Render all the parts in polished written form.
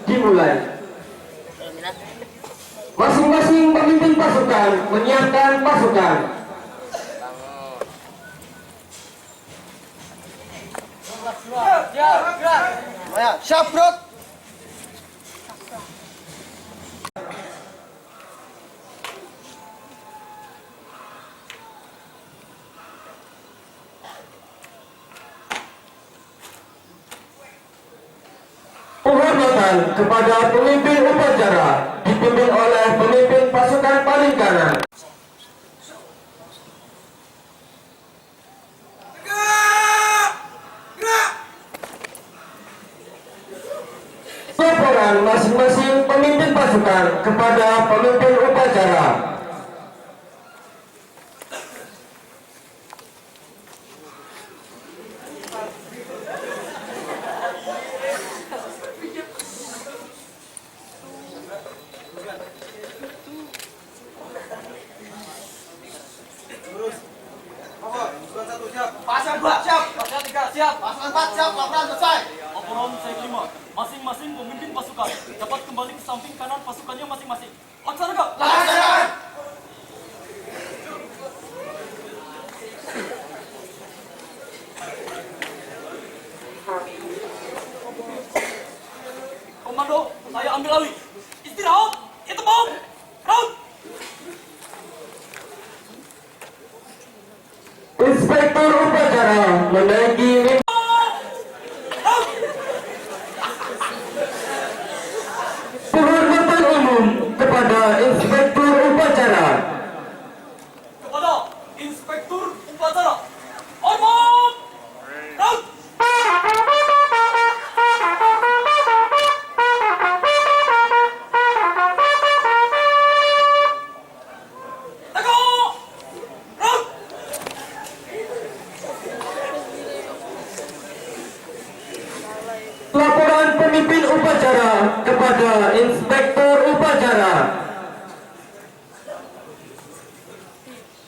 dimulai. Masing-masing pemimpin pasukan menyiapkan pasukan. Siap, bro. Penghormatan kepada pemimpin upacara dipimpin oleh pemimpin pasukan paling kanan. Laporan masing-masing pemimpin pasukan kepada pemimpin upacara. Pasang 2 siap, pasang 3 siap, pasang 4 siap, laporan selesai. Laporan saya terima. Masing-masing pemimpin pasukan dapat kembali ke samping kanan pasukannya masing-masing. Laksanakan. Laksanakan. Komando, saya ambil alih. Istirahat. Itu bom. Round. Inspektur upacara menaiki penghormatan umum kepada inspektur upacara. Kepada inspektur upacara. Hormat. Round. Tegak. Round. Laporan pemimpin upacara kepada inspektur upacara.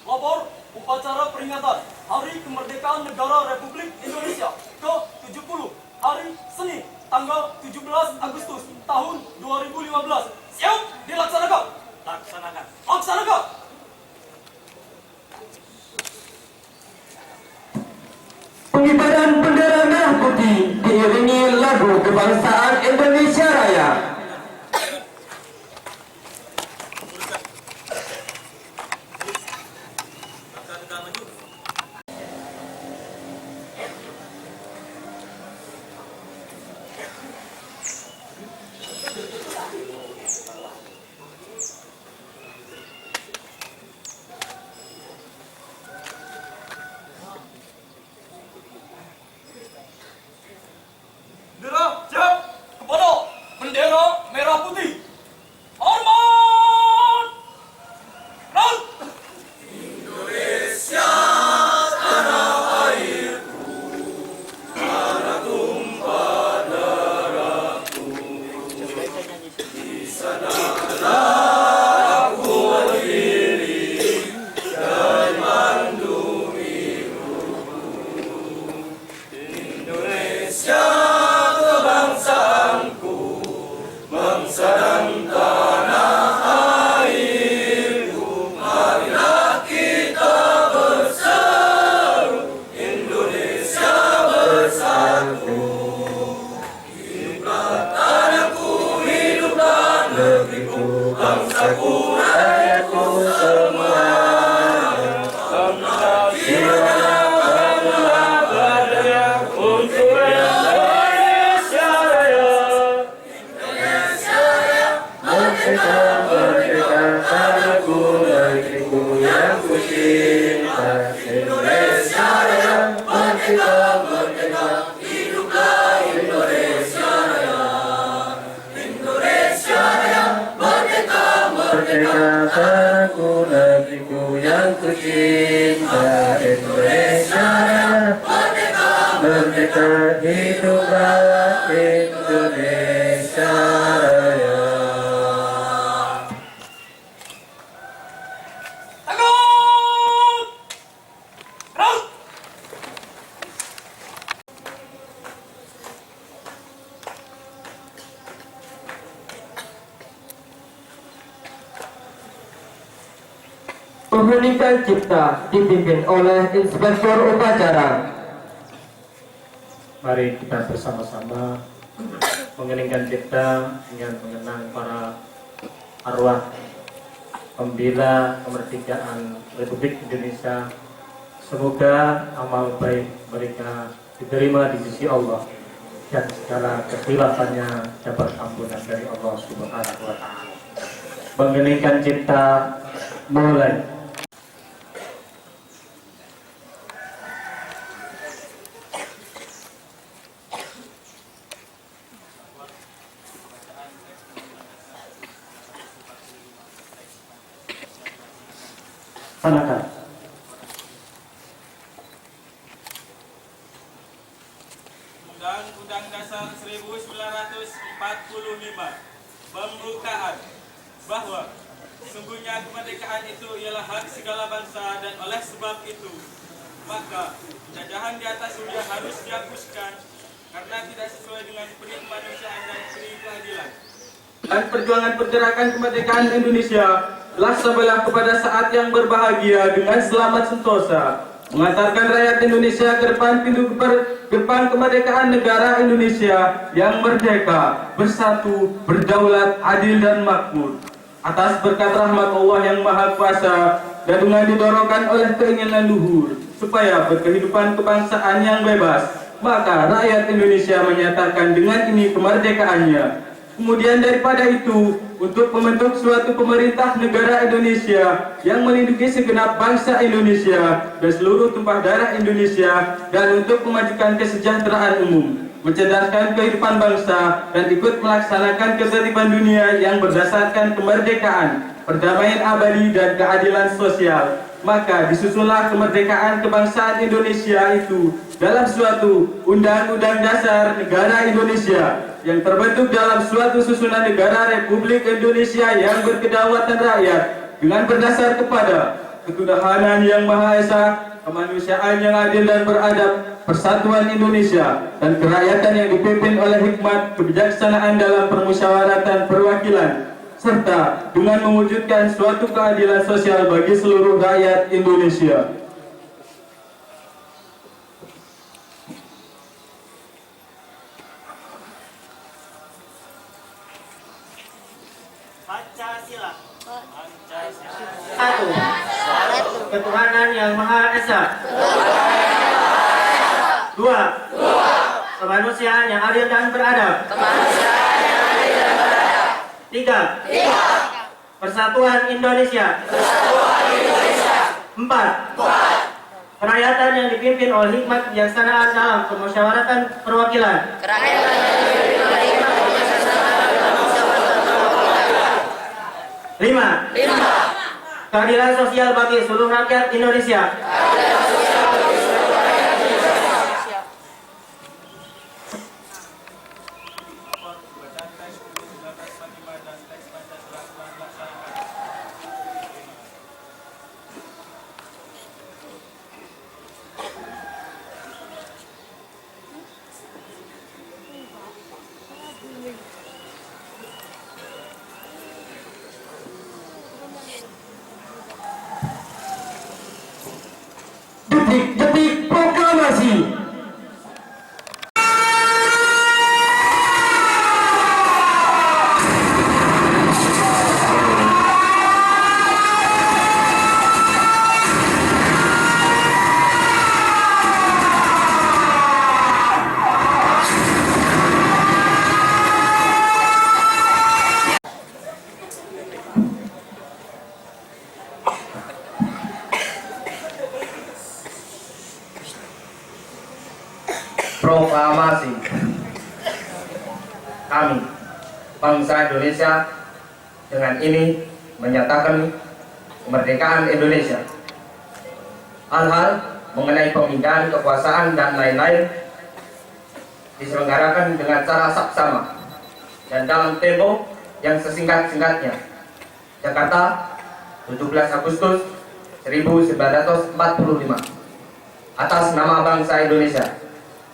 Lapor upacara peringatan Hari Kemerdekaan Negara Republik Indonesia ke-70 hari Senin tanggal 17 Agustus tahun 2015. Siap dilaksanakan. Laksanakan. Laksanakan. Pengibaran bendera merah putih diiringi lagu kebangsaan Indonesia Raya. Bendera siap. Kepada bendera merah putih. Hormat. Round. Aku negeriku yang kucinta, Indonesia Raya. Merdeka, hiduplah Indonesia Raya. Tegak. Round. Menghuningkan cipta dipimpin oleh Inspektur Upacara. Mari kita bersama-sama mengeningkan cipta dengan mengenang para arwah pembela kemerdekaan Republik Indonesia. Semoga amal baik mereka diterima di sisi Allah dan segala kekhilafan dapat ampunan dari Allah Subhanahu wa Ta'ala. Mengeningkan cipta mulai. Silakan. Undang-Undang Dasar 1945 Pembukaan bahwa sesungguhnya kemerdekaan itu ialah hak segala bangsa dan oleh sebab itu maka penjajahan di atas dunia harus dihapuskan karena tidak sesuai dengan peri kemanusiaan dan peri keadilan. Dan perjuangan pergerakan kemerdekaan Indonesia telah sebelah kepada saat yang berbahagia dengan selamat sentosa mengantarkan rakyat Indonesia ke depan pintu gerbang kemerdekaan negara Indonesia yang merdeka, bersatu, berdaulat, adil dan makmur. Atas berkat rahmat Allah yang Maha Kuasa dan dengan didorongkan oleh keinginan luhur supaya berkehidupan kebangsaan yang bebas, maka rakyat Indonesia menyatakan dengan ini kemerdekaannya. Kemudian daripada itu, untuk membentuk suatu pemerintah negara Indonesia yang melindungi segenap bangsa Indonesia dan seluruh tumpah darah Indonesia, dan untuk memajukan kesejahteraan umum, mencerdaskan kehidupan bangsa, dan ikut melaksanakan ketertiban dunia yang berdasarkan kemerdekaan, perdamaian abadi, dan keadilan sosial. Maka disusunlah kemerdekaan kebangsaan Indonesia itu dalam suatu Undang-Undang Dasar Negara Indonesia yang terbentuk dalam suatu susunan negara Republik Indonesia yang berkedaulatan rakyat dengan berdasar kepada ketuhanan yang Maha Esa, kemanusiaan yang adil dan beradab, persatuan Indonesia, dan kerakyatan yang dipimpin oleh hikmat kebijaksanaan dalam permusyawaratan perwakilan, serta dengan mewujudkan suatu keadilan sosial bagi seluruh rakyat Indonesia. Pancasila. Satu. Ketuhanan yang Maha Esa. Dua. Kemanusiaan yang adil dan beradab. Tiga. Persatuan Indonesia. Empat. Kerakyatan yang dipimpin oleh hikmat kebijaksanaan dalam permusyawaratan perwakilan. Lima. Keadilan sosial bagi seluruh rakyat Indonesia. Detik-detik proklamasi. Proklamasi. Kami, bangsa Indonesia, dengan ini menyatakan kemerdekaan Indonesia. Hal-hal mengenai pemindahan kekuasaan dan lain-lain diselenggarakan dengan cara saksama dan dalam tempo yang sesingkat-singkatnya. Jakarta, 17 Agustus 1945. Atas nama bangsa Indonesia,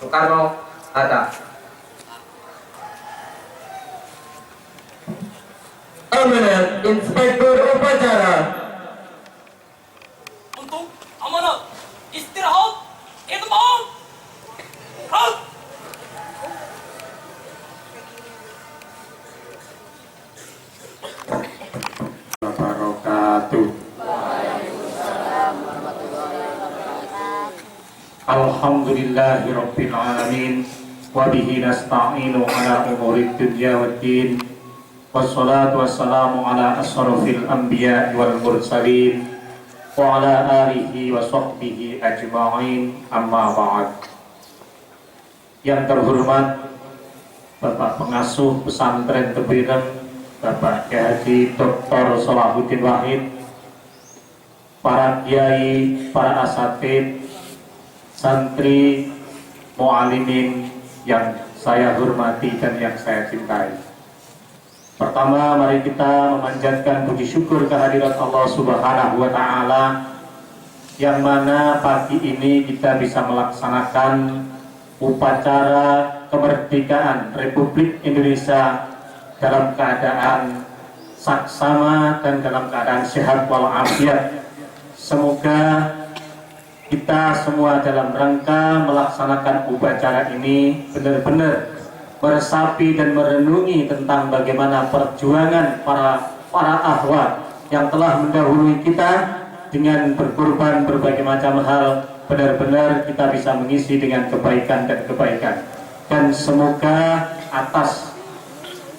Soekarno Hatta. Amanat Inspektur Upacara. Alhamdulillahirabbil alamin wa bihi nasta'inu ala umurid dunya waddin. Wassalatu wassalamu ala asrofil anbiya wal mursalin wa ala alihi wa sahbihi ajma'in, amma ba'd. Yang terhormat Bapak Pengasuh Pesantren Tebuireng, Bapak Kiai Haji Dr. Salahuddin Wahid, para kiai, para asatid, santri, mu'alimin yang saya hormati dan yang saya cintai. Pertama, mari kita memanjatkan puji syukur kehadirat Allah Subhanahu wa Ta'ala, yang mana pagi ini kita bisa melaksanakan upacara kemerdekaan Republik Indonesia dalam keadaan saksama dan dalam keadaan sehat walafiat. Semoga kita semua dalam rangka melaksanakan upacara ini benar-benar meresapi dan merenungi tentang bagaimana perjuangan para ahwat yang telah mendahului kita dengan berkorban berbagai macam hal. Benar-benar kita bisa mengisi dengan kebaikan dan kebaikan, dan semoga atas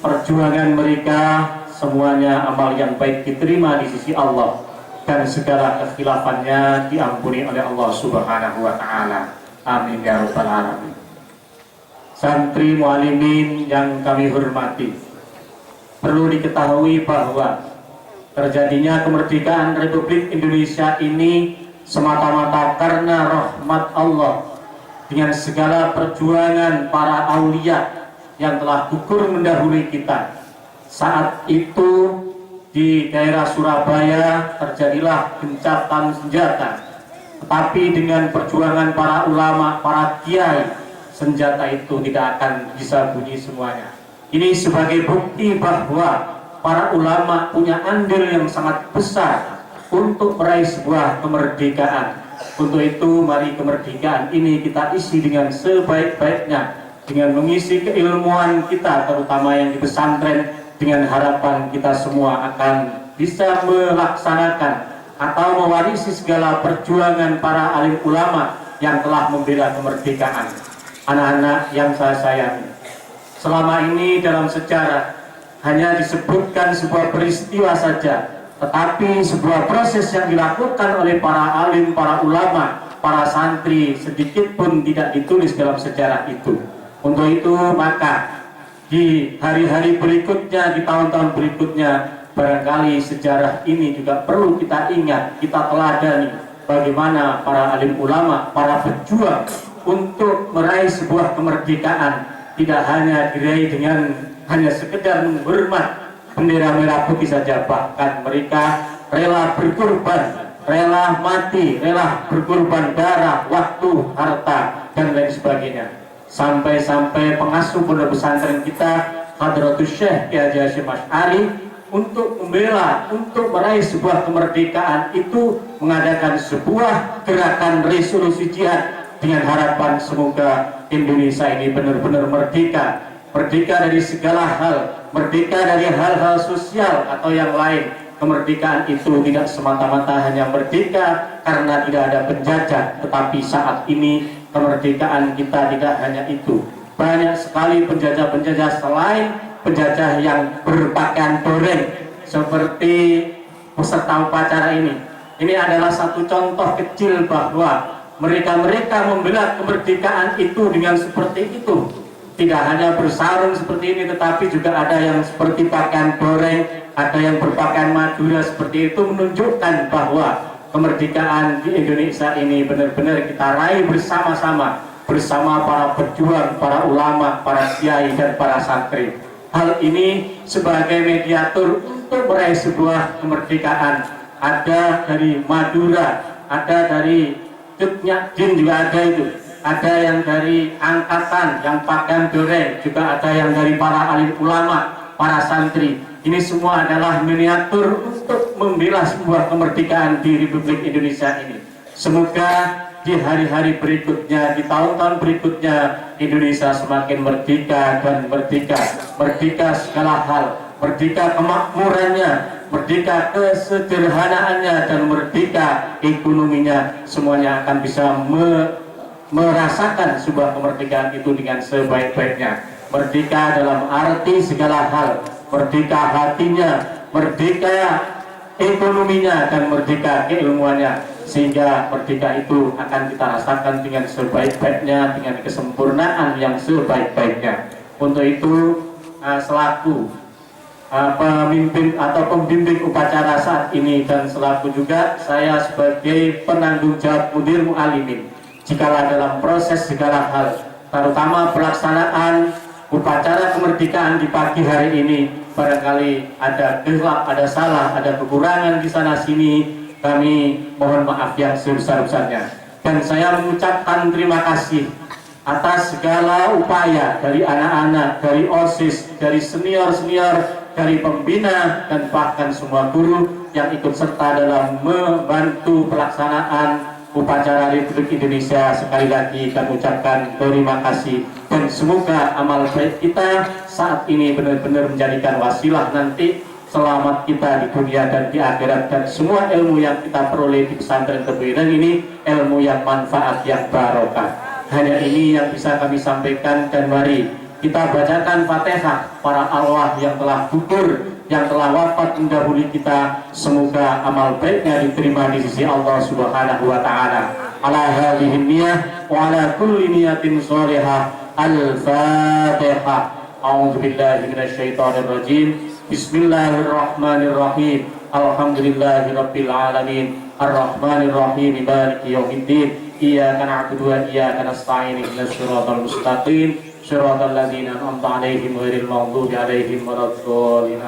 perjuangan mereka semuanya amal yang baik diterima di sisi Allah dan segala kekhilafan-Nya diampuni oleh Allah Subhanahu wa Ta'ala. Amin ya rabbal alamin. Santri mu'alimin yang kami hormati, perlu diketahui bahwa terjadinya kemerdekaan Republik Indonesia ini semata-mata karena rahmat Allah dengan segala perjuangan para aulia yang telah gugur mendahului kita. Saat itu di daerah Surabaya terjadilah gencatan senjata, tetapi dengan perjuangan para ulama, para kiai, senjata itu tidak akan bisa bunyi semuanya. Ini sebagai bukti bahwa para ulama punya andil yang sangat besar untuk meraih sebuah kemerdekaan. Untuk itu mari kemerdekaan ini kita isi dengan sebaik-baiknya, dengan mengisi keilmuan kita terutama yang di pesantren, dengan harapan kita semua akan bisa melaksanakan atau mewarisi segala perjuangan para alim ulama yang telah membela kemerdekaan. Anak-anak yang saya sayangi, selama ini dalam sejarah hanya disebutkan sebuah peristiwa saja, tetapi sebuah proses yang dilakukan oleh para alim, para ulama, para santri sedikit pun tidak ditulis dalam sejarah itu. Untuk itu maka di hari-hari berikutnya, di tahun-tahun berikutnya, barangkali sejarah ini juga perlu kita ingat, kita teladani bagaimana para alim ulama, para pejuang untuk meraih sebuah kemerdekaan tidak hanya diraih dengan hanya sekedar menghormat bendera merah putih saja, bahkan mereka rela berkorban, rela mati, rela berkorban darah, waktu, harta, dan lain sebagainya. Sampai-sampai pengasuh pondok pesantren kita, Hadratus Syekh Kiai Haji Hasyim Asy'ari, untuk membela, untuk meraih sebuah kemerdekaan itu mengadakan sebuah gerakan resolusi jihad dengan harapan semoga Indonesia ini benar-benar merdeka. Merdeka dari segala hal, merdeka dari hal-hal sosial atau yang lain. Kemerdekaan itu tidak semata-mata hanya merdeka karena tidak ada penjajah, tetapi saat ini kemerdekaan kita tidak hanya itu. Banyak sekali penjajah-penjajah selain penjajah yang berpakaian doreng seperti peserta upacara ini. Ini adalah satu contoh kecil bahwa mereka-mereka membela kemerdekaan itu dengan seperti itu. Tidak hanya bersarung seperti ini, tetapi juga ada yang seperti pakaian doreng, ada yang berpakaian Madura seperti itu, menunjukkan bahwa kemerdekaan di Indonesia ini benar-benar kita raih bersama-sama, bersama para pejuang, para ulama, para kiai, dan para santri. Hal ini sebagai mediator untuk meraih sebuah kemerdekaan. Ada dari Madura, ada dari Yogyakarta juga ada itu. Ada yang dari angkatan yang pakaian doreng, juga ada yang dari para alim ulama, para santri. Ini semua adalah miniatur untuk membela sebuah kemerdekaan di Republik Indonesia ini. Semoga di hari-hari berikutnya, di tahun-tahun berikutnya, Indonesia semakin merdeka dan merdeka. Merdeka segala hal, merdeka kemakmurannya, merdeka kesederhanaannya, dan merdeka ekonominya. Semuanya akan bisa merasakan sebuah kemerdekaan itu dengan sebaik-baiknya. Merdeka dalam arti segala hal, merdeka hatinya, merdeka ekonominya, dan merdeka keilmuannya, sehingga merdeka itu akan kita rasakan dengan sebaik-baiknya, dengan kesempurnaan yang sebaik-baiknya. Untuk itu selaku pemimpin atau pembimbing upacara saat ini, dan selaku juga saya sebagai penanggung jawab mudir mu'alimin, jikalau dalam proses segala hal, terutama pelaksanaan upacara kemerdekaan di pagi hari ini, barangkali ada gelap, ada salah, ada kekurangan di sana sini, kami mohon maaf yang sebesar-besarnya. Dan saya mengucapkan terima kasih atas segala upaya dari anak-anak, dari OSIS, dari senior-senior, dari pembina, dan bahkan semua guru yang ikut serta dalam membantu pelaksanaan upacara Republik Indonesia. Sekali lagi kami ucapkan terima kasih, dan semoga amal baik kita saat ini benar-benar menjadikan wasilah nanti selamat kita di dunia dan di akhirat, dan semua ilmu yang kita peroleh di pesantren Tebuireng ini ilmu yang manfaat, yang barokah. Hanya ini yang bisa kami sampaikan, dan mari kita bacakan Fatihah para arwah yang telah gugur, yang telah wafat mendahului kita. Semoga amal baiknya diterima di sisi Allah Subhanahu wa taala. Ala hadhihi niyyah wa ala kulli niyatin shalihah. Al-Fatihah. A'udzu billahi minasyaitonir rajim. Bismillahirrahmanirrahim. Alhamdulillahirabbil alamin. Arrahmanir rahim. Maliki yaumiddin. Iyyaka na'budu wa iyyaka nasta'in. Ihdinas siratal mustaqim. Shiratal ladzina an'amta 'alaihim ghairil maghdubi 'alaihim waladdallin.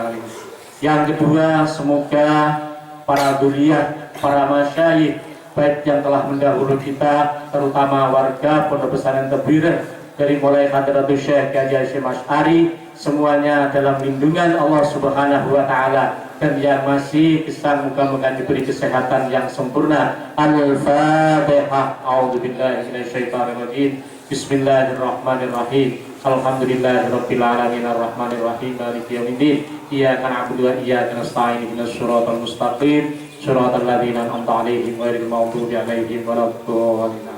Yang kedua, semoga para dzurriyyah, para masyayikh baik yang telah mendahului kita, terutama warga Pondok Pesantren Tebuireng, dari mulai Hadratus Syekh Kiai Hasyim Asy'ari, semuanya dalam lindungan Allah Subhanahu wa taala, dan yang masih kesan muka-muka diberi kesehatan yang sempurna. Al-Fatihah. A'udzubillahi minasyaitonir rajim. Bismillahirrahmanirrahim. Alhamdulillahirabbil alamin arrahmanir rahim maliki yaumiddin. Iyyaka na'budu wa iyyaka nasta'in. Ihdinas siratal mustaqim. Shiratal ladzina an'amta 'alaihim ghairil maghdubi 'alaihim waladdallin.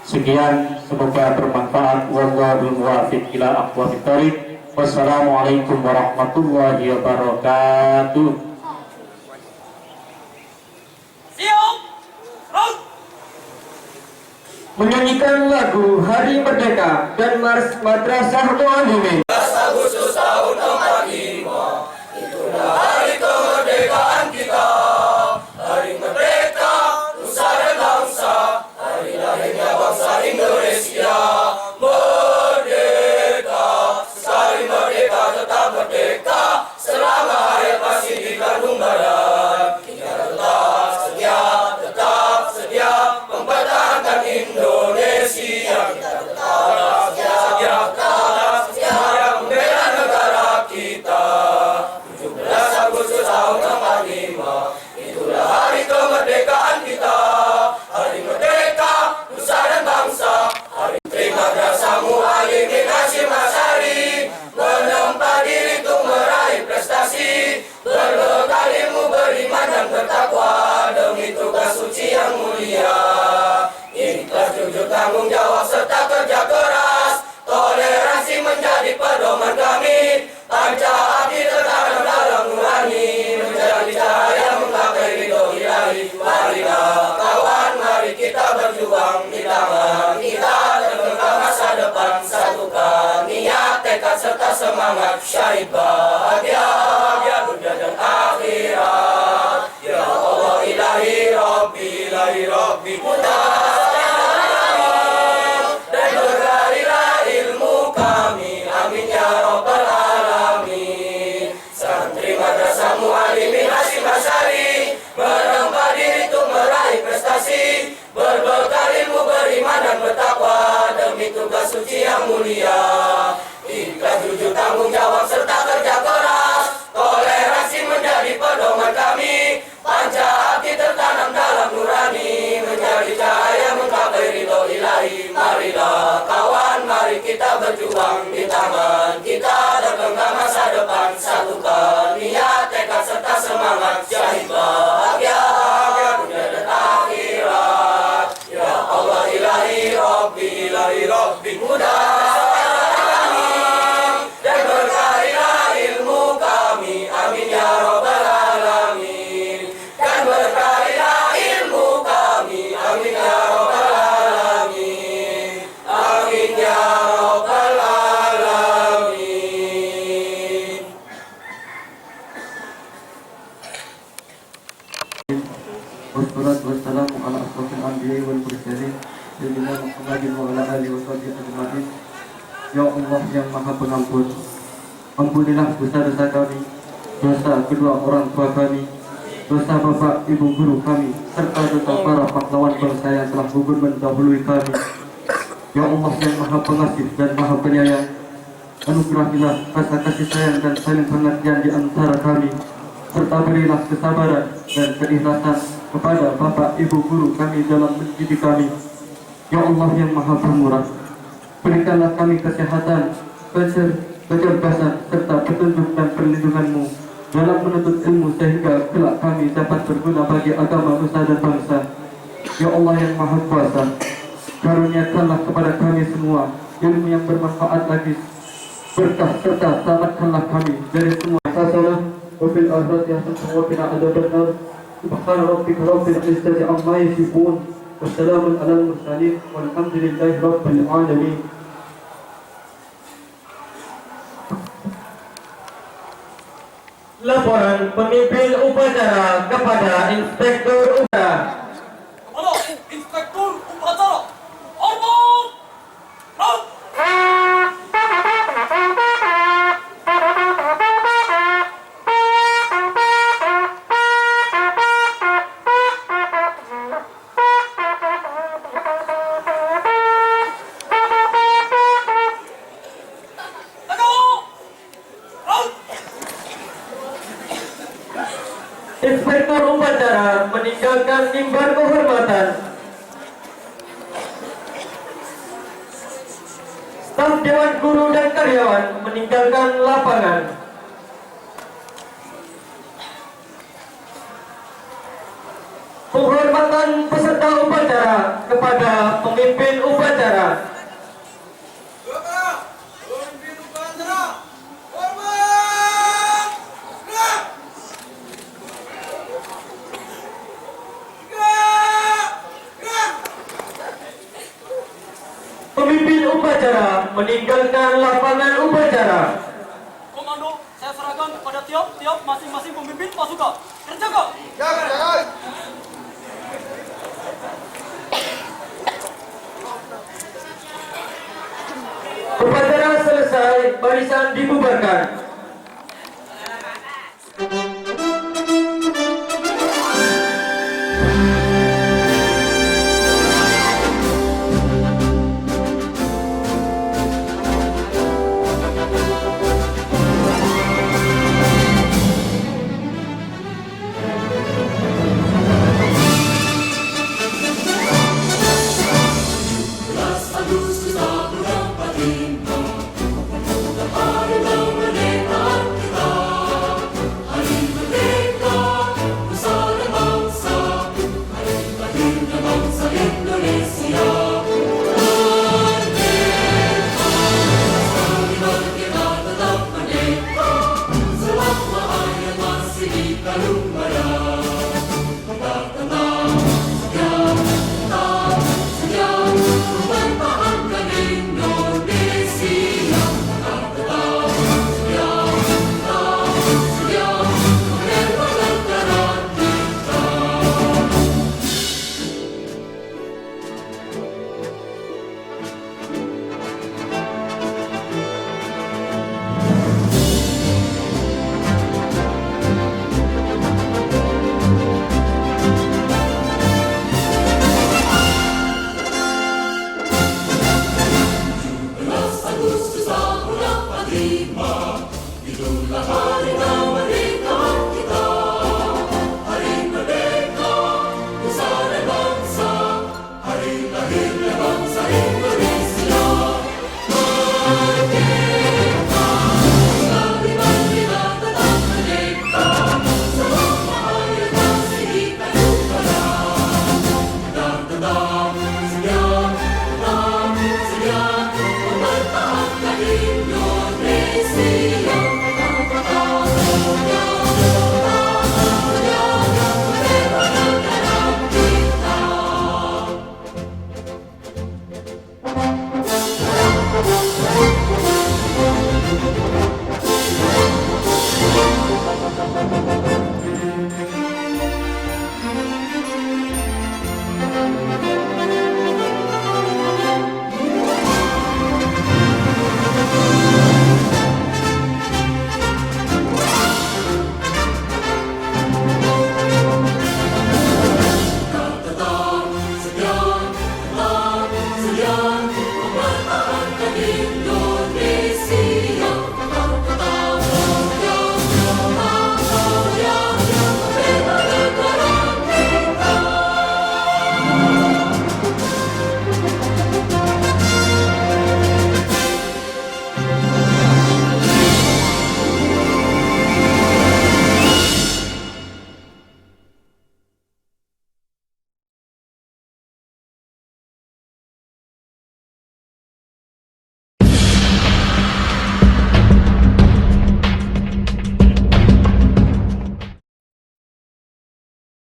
Sekian, semoga bermanfaat. Wallahul muwaffiq ila aqwamit thoriq. Wassalamualaikum warahmatullahi wabarakatuh. Siap, round. Menyanyikan lagu Hari Merdeka dan Mars Madrasah Mu'alimin. Agustus tahun 45, itulah hari kemerdekaan kita. Hari merdeka, nusa dan bangsa, hari lahirnya bangsa Indonesia. Merdeka, sekali merdeka tetap merdeka, selama hayat masih di kandung badan. Kita tetap sedia mempertahankan Indonesia. Kita tetap sedia membela negara kita. wassalatu wassalamu ala asrofil anbiya wal mursalin sayyidina Muhammadin wa ala alihi wa sahbihi ajma'in. Ya Allah yang Maha Pengampun, ampunilah dosa-dosa kami, dosa kedua orang tua kami, dosa bapak ibu guru kami, serta dosa para pahlawan bangsa yang telah gugur mendahului kami. Ya Allah yang Maha Pengasih dan Maha Penyayang, anugerahilah rasa kasih sayang dan saling pengertian di antara kami, serta berilah kesabaran dan keikhlasan kepada bapak ibu guru kami dalam mendidik kami. Ya Allah yang Maha Pemurah, berikanlah kami kesehatan, kecerdasan, serta petunjuk dan perlindungan-Mu dalam menuntut ilmu sehingga kelak kami dapat berguna bagi agama nusa dan bangsa. Ya Allah yang Maha Kuasa, karuniakanlah kepada kami semua ilmu yang bermanfaat lagi, berkah serta selamatkanlah kami dari semua hasanah wa fil akhirati hasanah wa qina adzabannar. Subhana rabbika rabbil izzati amma yasifun wa salamun alal mursalin walhamdulillahi rabbil alamin. Laporan pemimpin upacara kepada Inspektur Upacara. Kepada Inspektur Upacara. Hormat! Raut! Inspektur Upacara meninggalkan mimbar kehormatan. Staf Dewan Guru dan karyawan meninggalkan lapangan. Penghormatan peserta upacara kepada pemimpin upacara. Pemimpin upacara meninggalkan lapangan upacara. Komando, saya serahkan kepada tiap-tiap masing-masing pemimpin pasukan. Kerjakan! Upacara selesai, barisan dibubarkan.